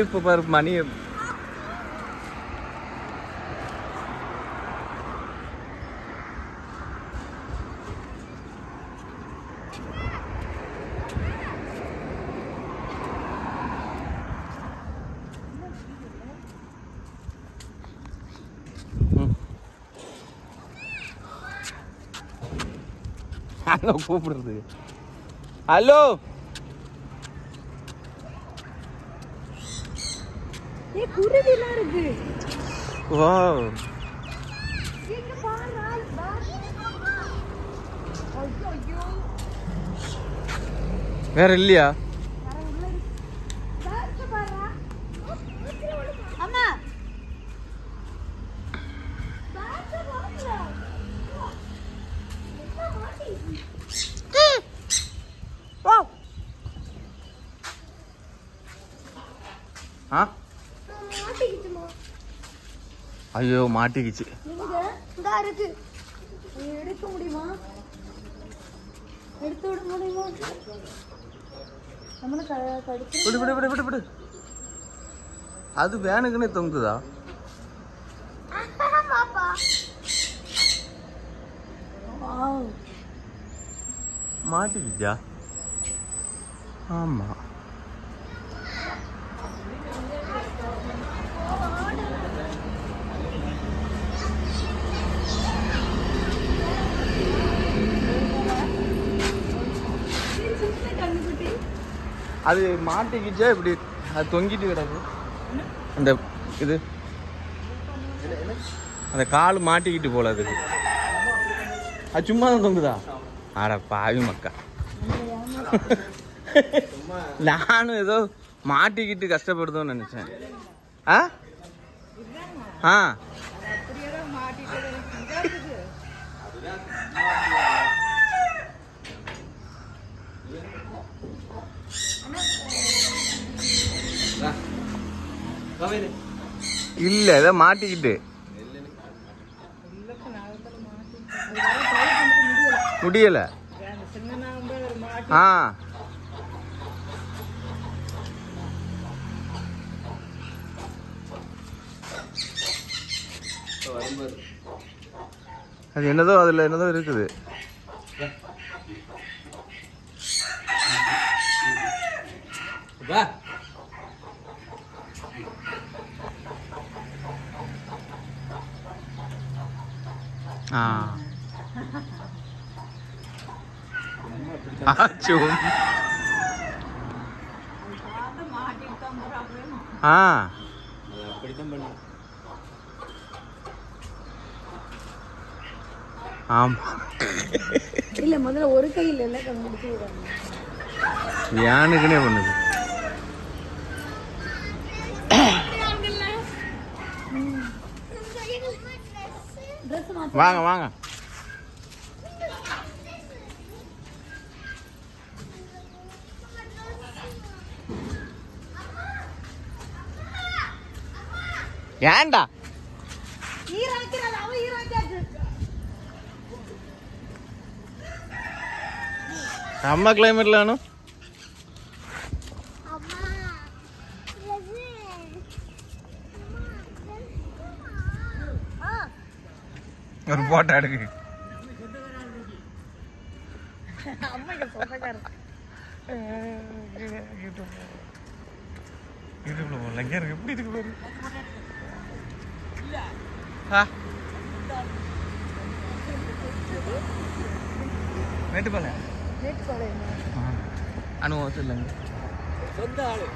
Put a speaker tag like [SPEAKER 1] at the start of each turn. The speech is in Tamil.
[SPEAKER 1] இப்ப பாரு மணி அங்க கூப்பிடுறது. ஹலோ
[SPEAKER 2] குருவிலாம் இருக்கு.
[SPEAKER 1] வாவ்
[SPEAKER 2] இங்க பாரு ஐயோ
[SPEAKER 1] வேற இல்லையா?
[SPEAKER 2] அம்மா
[SPEAKER 1] ஆ ஐயோ மாட்டிக்கிச்சு.
[SPEAKER 2] இருக்கு எடுக்க முடியுமா? எடுத்து விட முடியுமா? நம்மள கடிச்சு
[SPEAKER 1] விடு விடு விடு விடு விடு. அது வேணுக்குன்னு தொங்குதா? மாட்டிக்கிச்சா? ஆமா அது மாட்டிக்கிச்சா இப்படி அது தொங்கிட்டு கிடக்கு. அந்த இது அந்த கால் மாட்டிக்கிட்டு போல அதுக்கு. அது சும்மா தான் தொங்குதா? ஆட பாவி மக்கா. நானும் ஏதோ மாட்டிக்கிட்டு கஷ்டப்படுதோன்னு நினைச்சேன். ஆ ஆ இல்ல ஏதோ மாட்டிக்கிட்டு முடியல. ஆ அது என்னதோ அதுல என்னதோ இருக்குது. ஆமா
[SPEAKER 2] இல்ல முதல்ல ஒரு கையில எல்லாம் கண்டுபிடிச்சு விடுறாங்க.
[SPEAKER 1] யானுக்குனே பண்ணுது. வாங்க வாங்க. ஏண்டா செம்ம கிளைமேட்ல வேணும். ஒரு போட்டோ எடுக்கு. எப்படி இருக்கு பாரு. மேட்டுப்பாளையம் அனுபவம் இல்லைங்க. சொந்த ஆளு